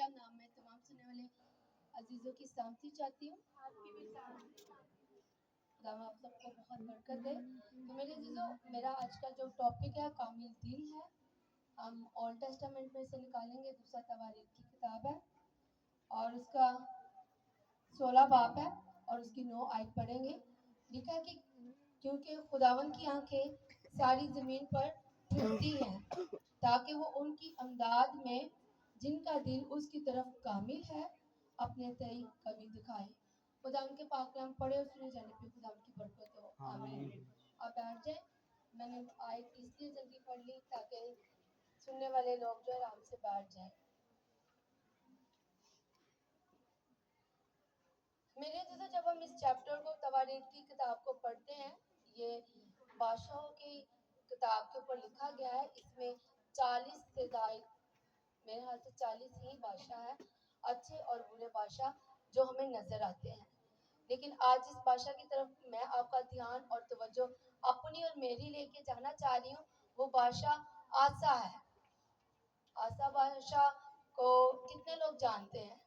کیا نام ہے تمام سننے والے عزیزوں کی سلامتی چاہتی ہوں. خدا آپ سب کو بہت برکت دے. تو میرے عزیزوں میرا آج کا جو ٹاپک ہے کامل دل ہے. ہم اولڈ ٹیسٹامنٹ میں سے نکالیں گے. دوسرا تواریخ کی کتاب ہے اور اس کا 16 باب ہے اور اس کی 9 آیت پڑھیں گے. لکھا ہے کہ کیونکہ خداون کی آنکھیں ساری زمین پر پھرتی ہیں تاکہ وہ ان کی امداد میں جن کا دل اس کی طرف کامل ہے اپنے تئی کبھی دکھائے. خدا ان کے پاک کلام پڑھے اور سنے جانے پہ خدا ان کی برکت ہو. آمین. آپ بیٹھ جائیں. میں نے آیت اس لیے جلدی پڑھ لی تاکہ سننے والے لوگ جو آرام سے بیٹھ جائیں. میرے عزیزو جب ہم اس چیپٹر کو تواریخ کی کتاب کو پڑھتے ہیں, یہ بادشاہوں کی کتاب کے اوپر لکھا گیا ہے. اس میں 40 سے زائد میرے خیال سے 40 ہی بادشاہ ہیں, اچھے اور برے بادشاہ جو ہمیں نظر آتے ہیں. لیکن آج اس بادشاہ کی طرف میں آپ کا دھیان اور توجہ اپنی اور میری لے کے جانا چاہ رہی ہوں. وہ بادشاہ آسا ہے. آسا بادشاہ کو کتنے لوگ جانتے ہیں؟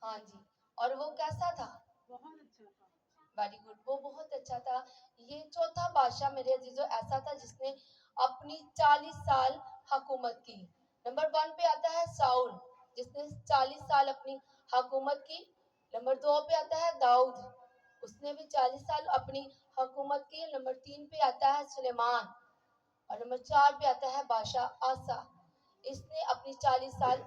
ہاں جی. اور وہ کیسا تھا؟ بہت اچھا تھا. Very good. وہ بہت اچھا تھا. یہ چوتھا بادشاہ میرے عزیزو ایسا تھا جس نے اپنی 40 سال حکومت کی. نمبر 1 پہ آتا ہے ساؤل جس نے 40 سال اپنی حکومت کی. نمبر 2 پہ آتا ہے داؤد, اس نے بھی 40 سال اپنی حکومت کی. نمبر 3 پہ آتا ہے سلیمان اور نمبر 4 پہ آتا ہے بادشاہ آسا. اس نے اپنی 40 سال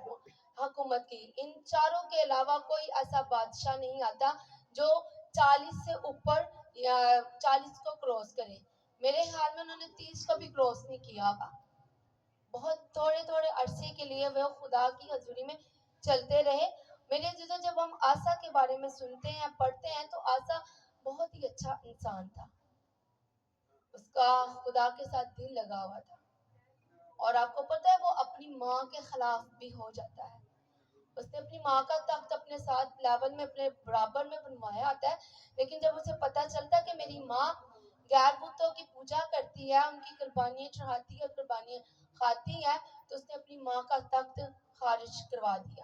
حکومت کی. ان چاروں کے علاوہ کوئی ایسا بادشاہ نہیں آتا جو 40 سے اوپر یا 40 کو کراس کرے. میرے خیال میں انہوں نے 30 کو بھی کراس نہیں کیا ہوگا. بہت تھوڑے عرصے کے لیے وہ خدا کی حضوری میں چلتے رہے. میرے عزیزو جب ہم آسا کے بارے میں سنتے ہیں پڑھتے ہیں تو آسا بہت ہی اچھا انسان تھا. اس کا خدا کے ساتھ دل لگا ہوا تھا اور آپ کو پتہ ہے وہ اپنی ماں کے خلاف بھی ہو جاتا ہے. اس نے اپنی ماں کا تخت اپنے ساتھ لیول میں اپنے برابر میں بنوایا آتا ہے, لیکن جب اسے پتہ چلتا ہے کہ میری ماں غیر بتوں کی پوجا کرتی ہے, ان کی قربانیاں چڑھاتی ہے, قربانیاں کھاتی ہے, تو اس نے اپنی ماں کا تخت خارج کروا دیا,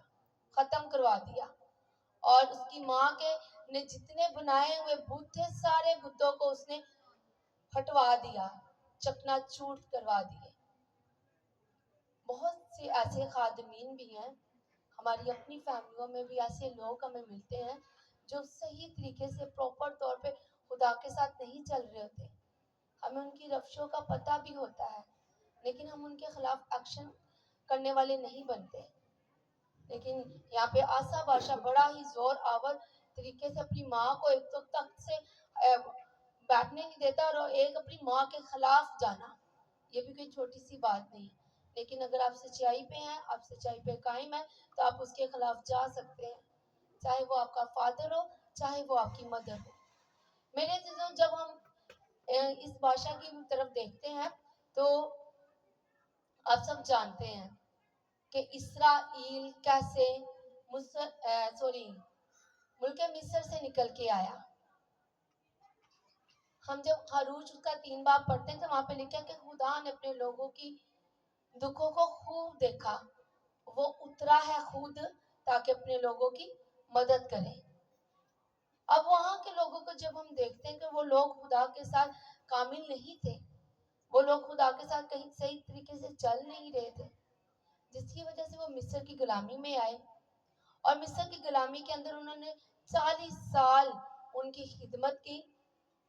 ختم کروا دیا. اور اس کی ماں کے نے جتنے بنائے ہوئے بت تھے سارے بتوں کو اس نے ہٹوا دیا, چکنا چور کروا دیے. بہت سے ایسے خادمین بھی ہیں, ہماری اپنی فیملیوں میں بھی ایسے لوگ ہمیں ملتے ہیں جو صحیح طریقے سے پراپر طور پہ خدا کے ساتھ نہیں چل رہے ہوتے. ہمیں ان کی روشوں کا پتہ بھی ہوتا ہے لیکن ہم ان کے خلاف ایکشن کرنے والے نہیں بنتے. لیکن یہاں پہ آسا بادشاہ بڑا ہی زور آور طریقے سے اپنی ماں کو ایک تو تخت سے بیٹھنے نہیں دیتا اور ایک اپنی ماں کے خلاف جانا, یہ بھی کوئی چھوٹی سی بات نہیں. لیکن اگر آپ سچائی پہ ہیں, آپ سچائی پہ قائم ہیں, تو آپ اس کے خلاف جا سکتے ہیں, چاہے وہ آپ کا فادر ہو چاہے وہ آپ کی مدر ہو. میرے عزیزوں جب ہم اس بادشاہ کی طرف دیکھتے ہیں تو آپ سب جانتے ہیں کہ اسرائیل کیسے ملک مصر سے نکل کے آیا. ہم جب خروج کا 3 باب پڑھتے ہیں تو وہاں پہ لکھا کہ خدا نے اپنے لوگوں کی دکھوں کو خوب دیکھا, وہ اترا ہے خود تاکہ اپنے لوگوں کی مدد کرے. اب وہاں کے لوگوں کو جب ہم دیکھتے ہیں کہ وہ لوگ خدا کے ساتھ کامل نہیں تھے, وہ لوگ خدا کے ساتھ کہیں صحیح طریقے سے چل نہیں رہے تھے, جس کی وجہ سے وہ مصر کی غلامی میں آئے. اور مصر کی غلامی کے اندر انہوں نے 40 سال ان کی خدمت کی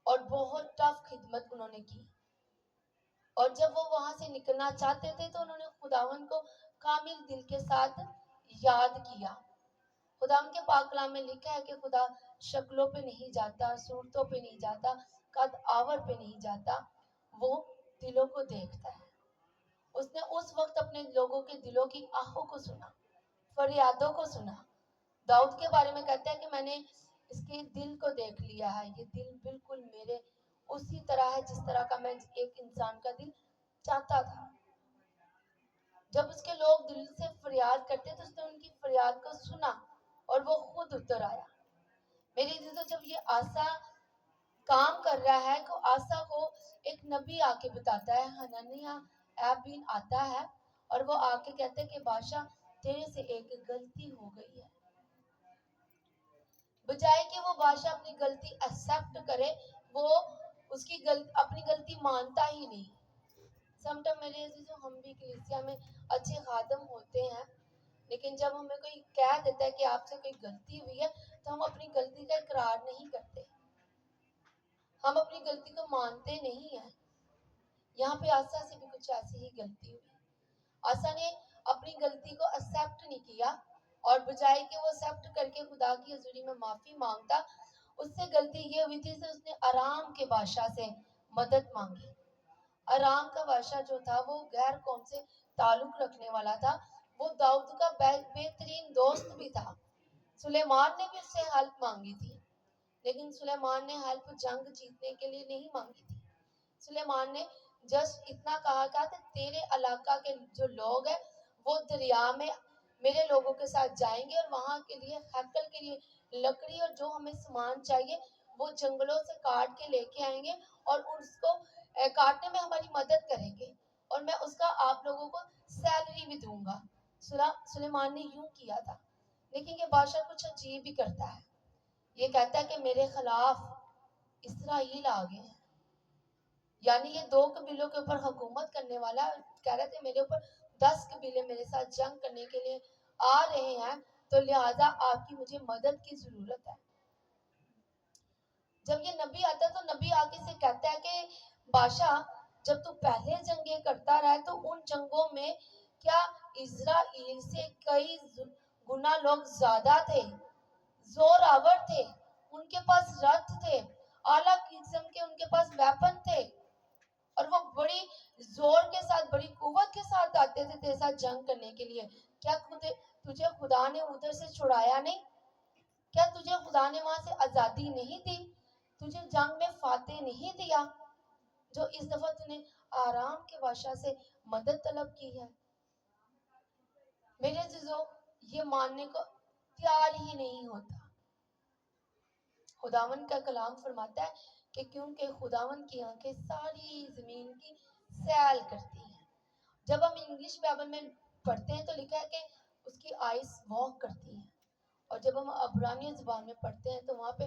اور بہت ٹف خدمت انہوں نے کی. اور جب وہ وہاں سے نکلنا چاہتے تھے تو انہوں نے خداوند کو کامل دل کے ساتھ یاد کیا. خداوند کے پاک کلام میں لکھا ہے کہ خدا شکلوں پہ نہیں جاتا, صورتوں پہ نہیں جاتا, قد آور پہ نہیں جاتا, وہ دلوں کو دیکھتا ہے. اس نے اس وقت اپنے لوگوں کے دلوں کی آہوں کو سنا, فریادوں کو سنا. داؤد کے بارے میں کہتا ہے کہ میں نے اس کے دل کو دیکھ لیا ہے, یہ دل بالکل میرے اسی طرح ہے جس طرح کا میں ایک انسان کا دل چاہتا تھا. جب اس کے لوگ دل سے فریاد کرتے تو اس نے ان کی فریاد کو سنا اور وہ خود اتر آیا. میری عزیزو جب یہ آسا کام کر رہا ہے تو آسا کو ایک نبی آ کے بتاتا ہے, حنانیہ ایب بن آتا ہے اور وہ آ کے کہتے ہیں کہ بادشاہ تیرے سے ایک غلطی ہو گئی ہے. بجائے کہ وہ بادشاہ اپنی غلطی ایکسپٹ کرے، وہ اس کی اپنی غلطی مانتا ہی نہیں. سم ٹائم میرے عزیزو ہم بھی کلیسیا میں اچھے خادم ہوتے ہیں، لیکن جب ہمیں کوئی کہہ دیتا ہے کہ آپ سے کوئی غلطی ہوئی ہے تو ہم اپنی غلطی کا اقرار نہیں کرتے، ہم اپنی غلطی کو مانتے نہیں ہیں. یہاں پہ آسا سے بھی کچھ ایسی ہی غلطی ہوئی. آسا نے اپنی غلطی کو ایکسپٹ نہیں کیا، اور بجائے کہ وہ ایکسپٹ کر کے خدا کی حضوری میں معافی مانگتا، اس سے غلطی یہ ہوئی تھی کہ اس نے آرام کے بادشاہ سے مدد مانگی. آرام کا بادشاہ جو تھا وہ غیر قوم سے تعلق رکھنے والا تھا، وہ داؤد کا بہترین دوست بھی تھا. سلیمان نے بھی اس سے ہیلپ مانگی تھی، لیکن سلیمان نے ہیلپ جنگ جیتنے کے لیے نہیں مانگی تھی. سلیمان نے جسٹ اتنا کہا تھا کہ تیرے علاقہ کے جو لوگ ہیں وہ دریا میں میرے لوگوں کے ساتھ جائیں گے اور وہاں کے لیے ہیکل کے لیے لکڑی اور جو ہمیں سامان چاہیے وہ جنگلوں سے کاٹ کے لے کے آئیں گے اور اس کو کاٹنے میں ہماری مدد کریں گے، اور میں اس کا آپ لوگوں کو سیلری بھی دوں گا. سلیمان نے یوں کیا تھا. لیکن یہ بادشاہ کچھ عجیب بھی کرتا ہے. یہ کہتا ہے کہ میرے خلاف اسرائیل آ گئے ہیں، یعنی یہ 2 قبیلوں کے اوپر حکومت کرنے والا. کہہ رہے تھے میرے اوپر 10 قبیلے میرے ساتھ جنگ کرنے کے لیے آ رہے ہیں، تو لہٰذا آپ کی مجھے مدد کی ضرورت ہے. جب یہ نبی آتا ہے تو نبی آگے سے کہتا ہے کہ بادشاہ جب تو پہلے جنگیں کرتا رہا تو ان جنگوں میں کیا اسرائیل سے کئی گنا لوگ زیادہ تھے، زور آور تھے، ان کے پاس رتھ تھے، اعلیٰ قسم کے ان کے پاس ویپن تھے، اور وہ بڑی زور کے ساتھ بڑی قوت کے ساتھ آتے تھے تیرے ساتھ جنگ کرنے کے لیے. کیا تجھے خدا نے ادھر سے چھڑایا نہیں؟ کیا تجھے خدا نے وہاں سے آزادی نہیں دی؟ تجھے جنگ میں فاتح نہیں دیا جو اس دفعہ تو نے آرام کے بادشاہ سے مدد طلب کی ہے؟ میرے عزیزو یہ ماننے کو تیار ہی نہیں ہوتا. خداوند کا کلام فرماتا ہے کہ کیونکہ خداوند کی آنکھیں ساری زمین کی سیل کرتی ہیں. جب ہم انگلش بائبل میں پڑھتے ہیں تو لکھا ہے کہ اس کی آئیز واک کرتی ہیں، اور جب ہم عبرانی زبان میں پڑھتے ہیں تو وہاں پہ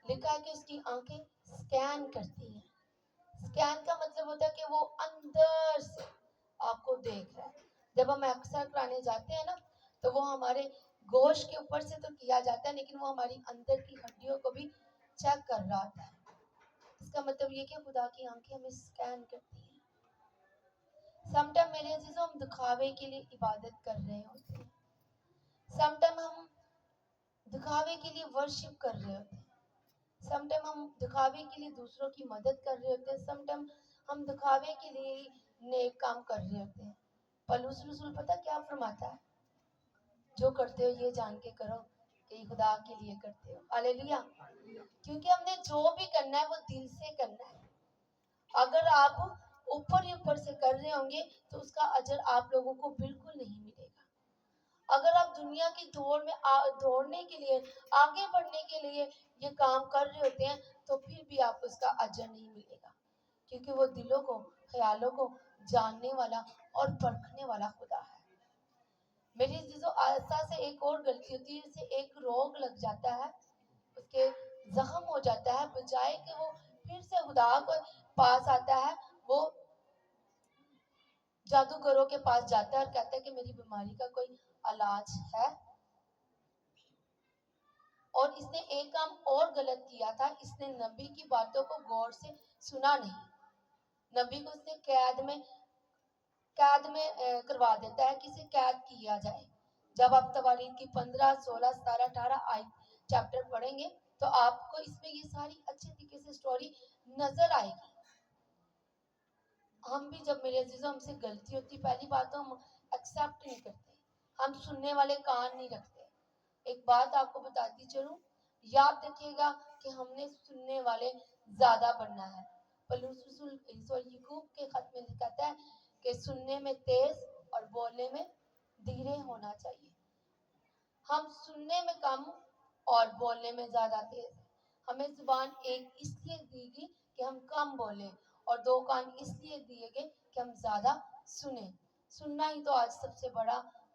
لکھا ہے کہ اس کی آنکھیں سکین کرتی ہیں. سکین کا مطلب ہوتا ہے کہ وہ اندر سے آپ کو دیکھ رہا ہے. جب ہم ایکسرے کرانے جاتے ہیں نا تو وہ ہمارے گوشت کے اوپر سے تو کیا جاتا ہے، لیکن وہ ہماری اندر کی ہڈیوں کو بھی چیک کر رہا ہوتا ہے. اس کا مطلب یہ کہ خدا کی آنکھیں ہمیں سکین کرتی ہیں. سم ٹائم میرے عزیزوں ہم دکھاوے کے لیے عبادت کر رہے ہوتے ہیں، سم ٹائم ہم دکھاوے کے لیے ورشپ کر رہے ہوتے ہیں، سم ٹائم ہم دکھاوے کے لیے دوسروں کی مدد کر رہے ہوتے ہیں، سم ٹائم ہم دکھاوے کے لیے نیک کام کر رہے ہوتے ہیں. پولس رسول پتہ کیا فرماتا ہے؟ جو کرتے ہو یہ جان کے کرو کہ خدا کے لیے کرتے ہو. ہاللیلویا. کیونکہ ہم نے جو بھی کرنا ہے وہ دل سے کرنا ہے. اگر آپ اوپر ہی اوپر سے کر رہے ہوں گے تو اس کا اجر آپ لوگوں کو بالکل نہیں ملے گا. اگر آپ دنیا کی دوڑ میں دوڑنے کے لیے آگے بڑھنے کے لیے یہ کام کر رہے ہوتے ہیں تو پھر بھی آپ کو اس کا اجر نہیں ملے گا، کیونکہ وہ دلوں کو خیالوں کو جاننے والا اور پرکھنے والا خدا ہے. میری عزیزو آسا سے ایک اور غلطی ہوتی ہے، اسے ایک روگ لگ جاتا ہے، اس کے زخم ہو جاتا ہے. بجائے کہ وہ پھر سے خدا کو پاس آتا ہے، وہ جادوگروں کے پاس جاتا ہے اور کہتا ہے کہ میری بیماری کا کوئی علاج ہے. اور اس نے ایک کام اور غلط کیا تھا، اس نے نبی کی باتوں کو غور سے سنا نہیں. نبی کو اس نے قید میں کروا دیتا ہے کہ اسے قید کیا جائے. جب آپ تواریخ کی 15 16 17 18 چیپٹر پڑھیں گے تو آپ کو اس میں یہ ساری اچھے طریقے سے سٹوری نظر آئے گی. ہم بھی جب میرے عزیزوں ہم سے غلطی ہوتی، پہلی بات تو ہم ایکسیپٹ نہیں کرتے، ہم سننے والے کان نہیں رکھتے. ایک بات آپ کو بتاتی چلوں، یاد رکھیے گا کہ ہم نے سننے والے زیادہ بننا ہے. پولس رسول یعقوب کے خط میں کہتا ہے کہ سننے میں تیز اور بولنے میں دھیرے ہونا چاہیے. ہم سننے میں کم اور بولنے میں زیادہ تیز ہیں. ہمیں زبان ایک اس لیے دی گئی کہ ہم کم بولیں، اور 2 کان اس لیے دیے گئے کہ ہم زیادہ سنیں. سننا ہی تو آج سب سے بڑا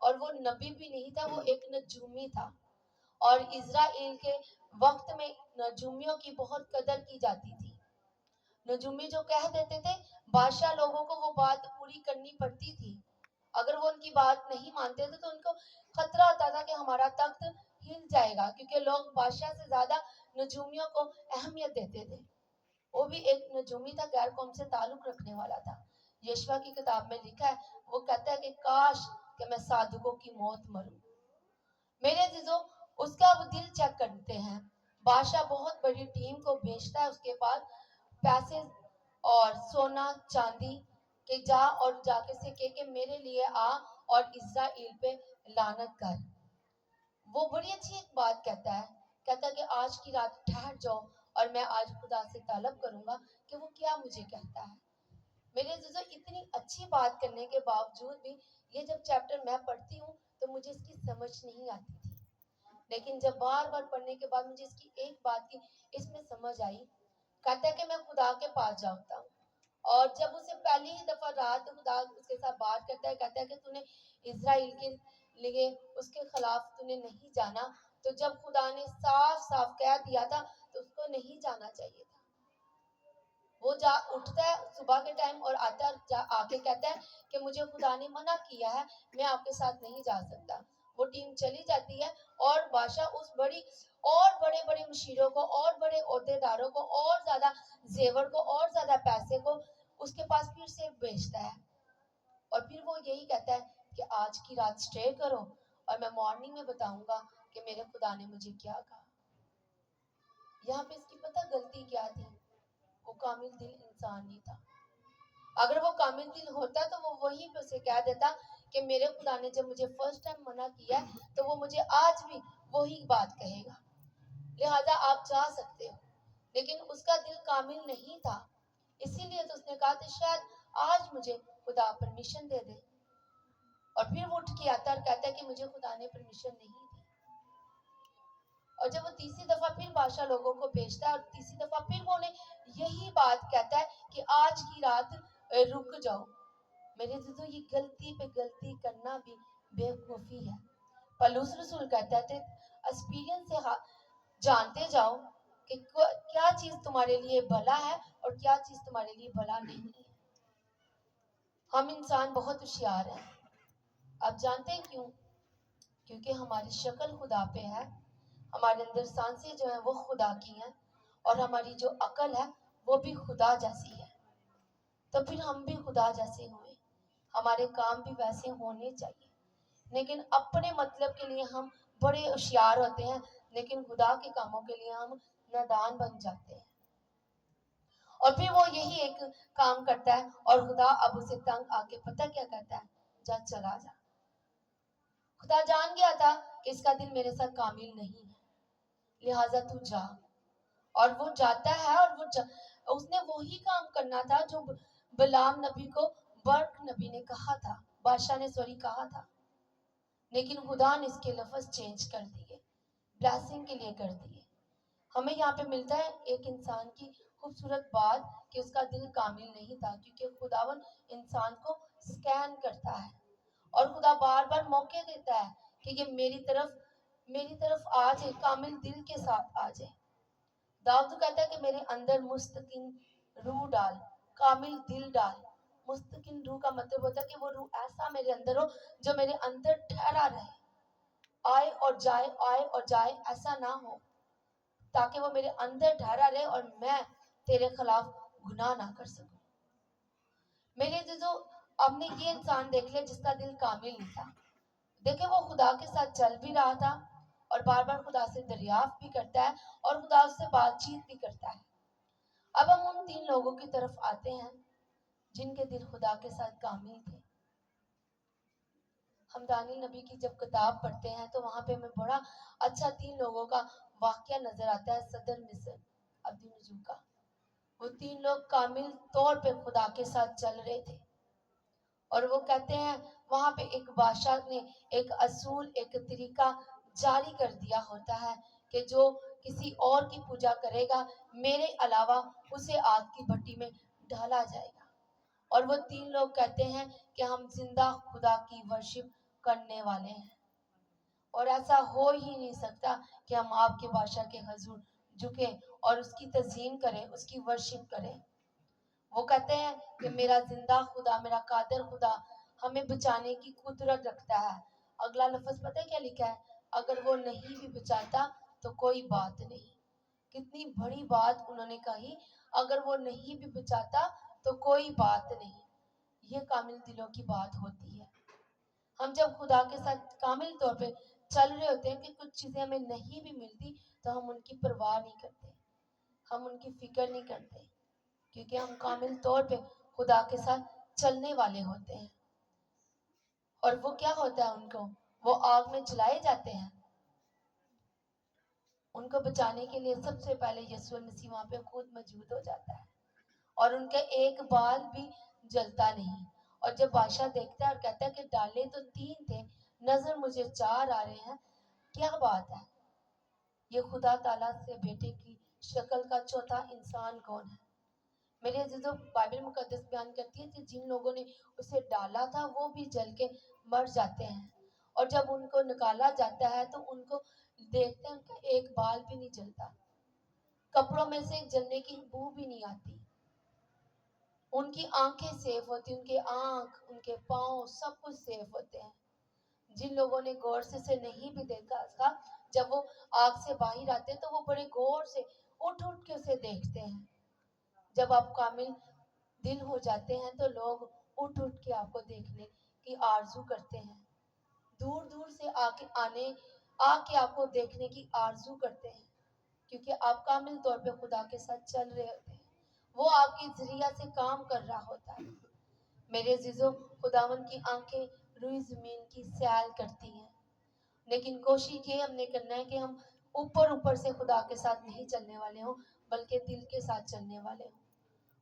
اور وہ نبی بھی نہیں تھا, وہ ایک نجومی تھا. اور اسرائیل کے وقت میں نجومیوں کی بہت قدر کی جاتی تھی. نجومی جو کہہ دیتے تھے, بادشاہ لوگوں کو وہ بات پوری کرنی پڑتی تھی. اگر وہ ان کی بات نہیں مانتے تھے تو ان کو خطرہ ہوتا تھا کہ ہمارا تخت ہل جائے گا, کیونکہ لوگ بادشاہ سے زیادہ نجومیوں کو اہمیت دیتے تھے. وہ بھی ایک نجومی تھا, غیر قوم سے تعلق رکھنے والا تھا. یشوا کی کتاب میں لکھا ہے, وہ کہتا ہے کہ کاش کہ میں صادقوں کی موت مروں. میرے عزیزو, اس کا وہ دل چیک کرتے ہیں. بادشاہ بہت بڑی ٹیم کو بھیجتا ہے اس کے پاس پیسے اور سونا چاندی, کہ جا اور جا کے سے کہ میرے لیے آ اور اسرائیل پہ لعنت کر. وہ بڑی اچھی ایک بات کہتا ہے کہ آج کی رات ٹھہر جاؤ اور میں آج خدا سے طلب کروں گا کہ وہ کیا مجھے کہتا ہے. میرے عزیزو, اتنی اچھی بات کرنے کے باوجود بھی یہ جب چیپٹر میں پڑھتی ہوں تو مجھے اس کی سمجھ نہیں آتی تھی. لیکن جب بار بار پڑھنے کے بعد مجھے اس کی ایک بات کی اس میں سمجھ آئی. کہتا ہے کہ میں خدا کے پاس جاتا ہوں, اور جب اسے پہلی ہی دفعہ رات خدا اس کے ساتھ بات کرتا ہے, کہتا ہے کہ تو نے اسرائیل کے لیے اس کے خلاف تو نے نہیں جانا. تو جب خدا نے صاف صاف کہہ دیا تھا تو اس کو نہیں جانا چاہیے تھا. وہ جا اٹھتا ہے صبح کے ٹائم اور آتا ہے, آ کے کہتا ہے کہ مجھے خدا نے منع کیا ہے, میں آپ کے ساتھ نہیں جا سکتا. وہ ٹیم چلی جاتی ہے اور بادشاہ اس بڑی اور بڑے بڑے مشیروں کو اور بڑے عہدے داروں کو اور زیادہ زیور کو اور زیادہ پیسے کو اس کے پاس پھر سے بھیجتا ہے. اور پھر وہ یہی کہتا ہے کہ آج کی رات سٹے کرو اور میں مارننگ میں بتاؤں گا کہ میرے خدا نے مجھے کیا کہا. یہاں پہ اس کی پتہ غلطی کیا تھی, وہ کامل دل انسان نہیں تھا. اگر وہ کامل دل ہوتا تو وہ وہی پہ اسے کہہ دیتا کہ میرے خدا نے جب مجھے فرسٹ ٹائم منع کیا تو وہ مجھے آج بھی وہی بات کہے گا, لہذا آپ جا سکتے ہو. لیکن اس کا دل کامل نہیں تھا, اسی لیے تو اس نے کہا کہ شاید آج مجھے خدا پرمیشن دے دے. اور پھر وہ اٹھ کے آتا اور کہتا ہے کہ مجھے خدا نے پرمیشن نہیں دی. اور جب وہ تیسری دفعہ پھر بادشاہ لوگوں کو بھیجتا ہے اور تیسری دفعہ پھر وہ انہیں یہی بات کہتا ہے کہ آج کی رات رک جاؤ. میرے عزیزو, یہ غلطی پہ غلطی کرنا بھی بے وقوفی ہے. پولس رسول کہتا ہے ایکسپیرینس سے جانتے جاؤ کہ کیا چیز تمہارے لیے بھلا ہے اور کیا چیز تمہارے لیے بھلا نہیں ہے. ہم انسان بہت ہوشیار ہیں. آپ جانتے ہیں کیوں؟ کیونکہ ہماری شکل خدا پہ ہے, ہمارے اندر سانسیں جو ہیں وہ خدا کی ہیں, اور ہماری جو عقل ہے وہ بھی خدا جیسی ہے. تو پھر ہم بھی خدا جیسے ہوئے, ہمارے کام بھی ویسے ہونے چاہیے. لیکن اپنے مطلب کے لیے ہم بڑے ہوشیار ہوتے ہیں, لیکن خدا کے کاموں کے لیے ہم نادان بن جاتے ہیں. اور پھر وہ یہی ایک کام کرتا ہے اور خدا اب اسے تنگ آ کے پتہ کیا کہتا ہے, جا چلا جا. خدا جان گیا تھا کہ اس کا دل میرے ساتھ کامل نہیں ہے, لہٰذا تو جا. اور وہ جاتا ہے اور اس نے وہی کام کرنا تھا جو بلام نبی کو برق نبی نے کہا تھا, بادشاہ نے کہا تھا. لیکن خدا نے اس کے لفظ چینج کر دیے, بلیسنگ کے لیے کر دیے. ہمیں یہاں پہ ملتا ہے ایک انسان کی خوبصورت بات کہ اس کا دل کامل نہیں تھا, کیونکہ خداوند انسان کو سکین کرتا ہے اور خدا بار بار موقع دیتا ہے کہ یہ میری طرف آ جائے, کامل دل کے ساتھ آ جائے. داؤد کہتا ہے کہ میرے اندر مستقیم روح ڈال, کامل دل ڈال. مستقیم روح کا مطلب ہوتا ہے کہ وہ روح ایسا میرے اندر ہو جو میرے اندر ٹھہرا رہے, آئے اور جائے ایسا نہ ہو, تاکہ وہ میرے اندر ٹھہرا رہے اور میں تیرے خلاف گناہ نہ کر سکوں. میرے عزیزو, اب نے یہ انسان دیکھ لیا جس کا دل کامل نہیں تھا. دیکھیں, وہ خدا کے ساتھ چل بھی رہا تھا اور بار بار خدا سے دریافت بھی کرتا ہے اور خدا اس سے بات چیت بھی کرتا ہے. اب ہم ان 3 لوگوں کی طرف آتے ہیں جن کے دل خدا کے ساتھ کامل تھے. ہم دانیل نبی کی جب کتاب پڑھتے ہیں تو وہاں پہ ہمیں بڑا اچھا 3 لوگوں کا واقعہ نظر آتا ہے. صدر مصر عبد النجوم کا, وہ 3 لوگ کامل طور پہ خدا کے ساتھ چل رہے تھے. اور وہ کہتے ہیں وہاں پہ ایک بادشاہ نے ایک اصول, ایک طریقہ جاری کر دیا ہوتا ہے کہ جو کسی اور کی پوجا کرے گا میرے علاوہ اسے آگ کی بھٹی میں ڈالا جائے گا. اور وہ 3 لوگ کہتے ہیں کہ ہم زندہ خدا کی ورشپ کرنے والے ہیں، اور ایسا ہو ہی نہیں سکتا کہ ہم آپ کے بادشاہ کے حضور جھکیں اور اس کی تعظیم کریں، اس کی ورشپ کریں۔ وہ کہتے ہیں کہ میرا زندہ خدا، میرا قادر خدا ہمیں بچانے کی قدرت رکھتا ہے۔ اگلا لفظ پتہ ہے کیا لکھا ہے؟ اگر وہ نہیں بھی بچاتا تو کوئی بات نہیں۔ کتنی بڑی بات انہوں نے کہی، اگر وہ نہیں بھی بچاتا تو کوئی بات نہیں۔ یہ کامل دلوں کی بات ہوتی ہے۔ ہم جب خدا کے ساتھ کامل طور پہ چل رہے ہوتے ہیں کہ کچھ چیزیں ہمیں نہیں بھی ملتی تو ہم ان کی پرواہ نہیں کرتے، ہم ان کی فکر نہیں کرتے، کیونکہ ہم کامل طور پہ خدا کے ساتھ چلنے والے ہوتے ہیں۔ اور وہ کیا ہوتا ہے ان کو؟ وہ آگ میں جلائے جاتے ہیں۔ ان کو بچانے کے لیے سب سے پہلے یسوع مسیح وہاں پہ خود موجود ہو جاتا ہے، اور ان کا ایک بال بھی جلتا نہیں۔ اور جب بادشاہ دیکھتا ہے اور کہتا ہے کہ ڈالے تو 3 تھے، نظر مجھے 4 آ رہے ہیں، کیا بات ہے؟ یہ خدا تعالیٰ سے بیٹے کی شکل کا چوتھا انسان کون ہے؟ میرے عزیزو، بائبل مقدس بیان کرتی ہے کہ جن لوگوں نے اسے ڈالا تھا وہ بھی جل کے مر جاتے ہیں، اور جب ان کو نکالا جاتا ہے تو ان کو دیکھتے ہیں ان کا ایک بال بھی نہیں جلتا، کپڑوں میں سے جلنے کی بو بھی نہیں آتی، ان کی آنکھیں سیف ہوتی، ان کے آنکھ، ان کے پاؤں، سب کچھ سیف ہوتے ہیں۔ جن لوگوں نے غور سے نہیں بھی دیکھا تھا، جب وہ آگ سے باہر آتے ہیں تو وہ بڑے غور سے اٹھ کے اسے دیکھتے ہیں۔ جب آپ کامل دل ہو جاتے ہیں تو لوگ اٹھ کے آپ کو دیکھنے کی آرزو کرتے ہیں، دور دور سے آ کے آپ کو دیکھنے کی آرزو کرتے ہیں، کیونکہ آپ کامل طور پہ خدا کے ساتھ چل رہے ہوتے ہیں، وہ آپ کی ذریعہ سے کام کر رہا ہوتا ہے۔ میرے عزیزوں، خداوند کی آنکھیں روئی زمین کی سیال کرتی ہیں، لیکن کوشش یہ ہم نے کرنا ہے کہ ہم اوپر سے خدا کے ساتھ نہیں چلنے والے ہوں، بلکہ دل کے ساتھ چلنے والے ہوں۔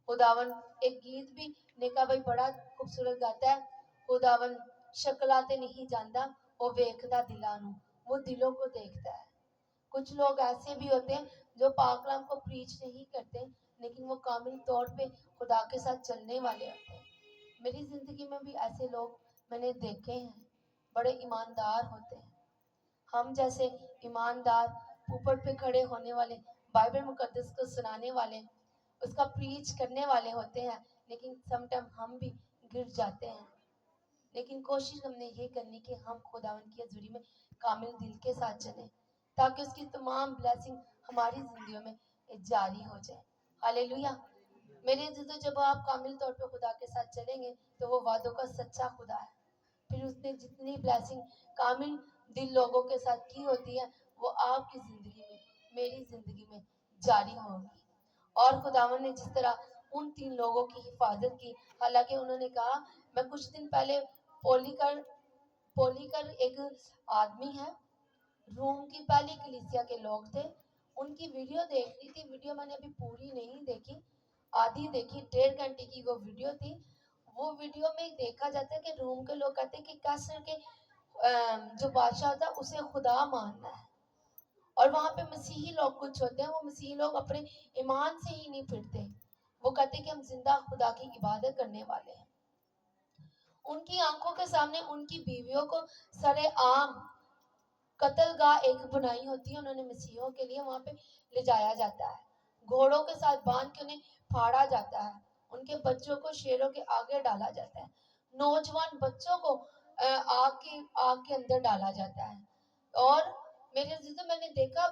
خداون ایک گیت بھی نیکا بھائی بڑا خوبصورت گاتا ہے، خداون شکلاتے نہیں جاندا، وہ ویکھدا دلاں نوں، وہ دلوں کو دیکھتا ہے۔ کچھ لوگ ایسے بھی ہوتے ہیں جو پاک کلام کو پریچ نہیں کرتے، لیکن وہ کامل طور پہ خدا کے ساتھ چلنے والے ہوتے ہیں۔ میری زندگی میں بھی ایسے لوگ میں نے دیکھے ہیں، بڑے ایماندار ہوتے ہیں۔ ہم جیسے ایماندار اوپر پہ کھڑے ہونے والے، بائبل مقدس کو سنانے والے، اس کا پریچ کرنے والے ہوتے ہیں، لیکن سم ٹائم ہم بھی گر جاتے ہیں۔ لیکن کوشش ہم نے یہ کرنی کہ ہم خداوند کی حضوری میں کامل دل کے ساتھ چلیں، تاکہ اس کی تمام بلیسنگ ہماری زندگیوں میں جاری ہو جائے۔ ہالےلویا۔ میرے عزیزو، جب آپ کامل طور پہ خدا کے ساتھ چلیں گے تو وہ وعدوں کا سچا خدا ہے، پھر اس نے جتنی بلیسنگ کامل دل لوگوں کے ساتھ کی ہوتی ہے وہ آپ کی زندگی میں، میری زندگی میں جاری ہوگی۔ اور خداوند نے جس طرح ان 3 لوگوں کی حفاظت کی، حالانکہ انہوں نے کہا، میں کچھ دن پہلے پولی کر ایک آدمی ہے، روم کی پہلی کلیسیا کے لوگ تھے، ان کی ویڈیو دیکھ رہی تھی، ویڈیو میں نے ابھی پوری نہیں دیکھی، آدھی دیکھی، 1.5 گھنٹے کی وہ ویڈیو تھی۔ وہ ویڈیو میں دیکھا جاتا ہے کہ روم کے لوگ کہتے ہیں کہ کیسر کے جو بادشاہ تھا اسے خدا ماننا ہے، اور وہاں پہ مسیحی لوگ کچھ ہوتے ہیں، وہ مسیحی لوگ اپنے ایمان سے ہی نہیں پھرتے، وہ کہتے ہیں کہ ہم زندہ خدا کی عبادت کرنے والے ہیں۔ ان کی آنکھوں کے سامنے ان کی بیویوں کو سرے عام قتل گاہ ایک بنائی ہوتی ہے، انہوں نے مسیحیوں کے لیے وہاں پہ لے جایا جاتا ہے، گھوڑوں کے ساتھ باندھ کے انہیں پھاڑا جاتا ہے، ان کے بچوں کو شیروں کے آگے ڈالا جاتا ہے، نوجوان بچوں کو آگ کے اندر ڈالا جاتا ہے۔ اور میرے عزیزوں، میں نے دیکھا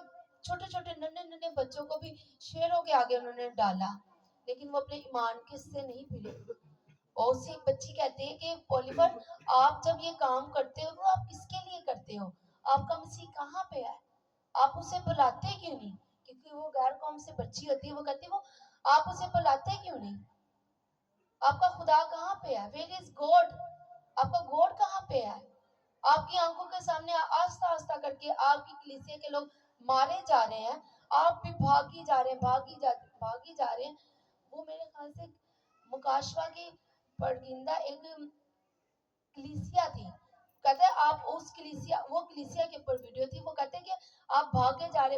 چھوٹے چھوٹے ننھے بچوں کو بھی شیروں کے آگے انہوں نے ڈالا، لیکن وہ اپنے ایمان سے نہیں پھرے۔ اور اسی بچی کہتے ہیں کہ پولیفر، آپ جب یہ کام کرتے ہو آپ کس کے لیے کرتے ہو؟ آپ کا مسیح کہاں پہ ہے؟ آپ اسے بلاتے کیوں نہیں؟ کیونکہ وہ غیر قوم سے بچی ہوتی ہے، وہ کہتی ہے وہ آپ اسے بلاتے کیوں نہیں؟ آپ کا خدا کہاں پہ ہے؟ Where is God? آپ کا گاڈ کہاں پہ ہے؟ آپ کی آنکھوں کے سامنے آہستہ آہستہ کر کے آپ کی کلیسیا کے لوگ مارے جا رہے ہیں، آپ بھی بھاگی جا رہے ہیں، بھاگی جا رہے ہیں۔ وہ میرے خیال سے مکاشفہ کی پرگندہ ایک کلیسیا تھی، کہتے ہیں آپ اس کلیسیا، وہ کلیسیا کے اوپر ویڈیو تھی، وہ کہتے ہیں کہ آپ بھاگے جا رہے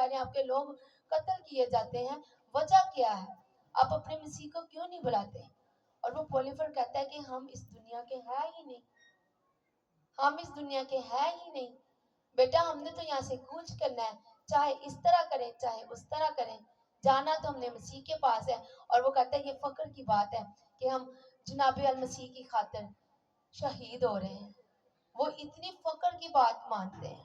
ہیں، آپ کے لوگ قتل کیے جاتے ہیں، وجہ کیا ہے؟ آپ اپنے مسیح کو کیوں نہیں بلاتے؟ اور وہ پولیفر کہتا ہے کہ ہم اس دنیا کے ہیں ہی نہیں، ہم اس دنیا کے ہیں ہی نہیں بیٹا, ہم نے تو یہاں سے کوچ کرنا ہے, چاہے اس طرح کریں چاہے اس طرح کریں, جانا تو ہم نے مسیح کے پاس ہے. اور وہ کہتا ہے یہ فخر کی بات ہے کہ ہم جناب المسیح کی خاطر شہید ہو رہے ہیں. وہ اتنی فخر کی بات مانتے ہیں.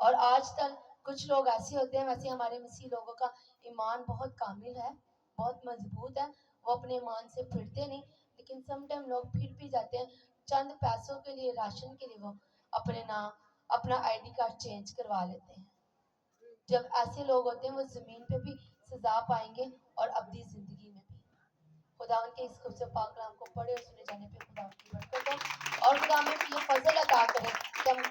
اور آج تک کچھ لوگ ایسے ہوتے ہیں, ویسے ہمارے مسیح لوگوں کا ایمان بہت کامل ہے, بہت مضبوط ہے, وہ اپنے ایمان سے پھرتے نہیں, لیکن سم ٹائم لوگ پھر بھی جاتے ہیں چند پیسوں کے لیے, راشن کے لیے وہ اپنے نام اپنا آئی ڈی کارڈ چینج کروا لیتے ہیں. جب ایسے لوگ ہوتے ہیں وہ زمین پہ بھی سزا پائیں گے اور ابدی زندگی میں بھی. خدا ان کے اس خوبصورت پاک کلام کو پڑھے اور سنے جانے پہ خدا ان کی برکت ہو, اور خدا ہمیں یہ فضل عطا کرے کہ ہم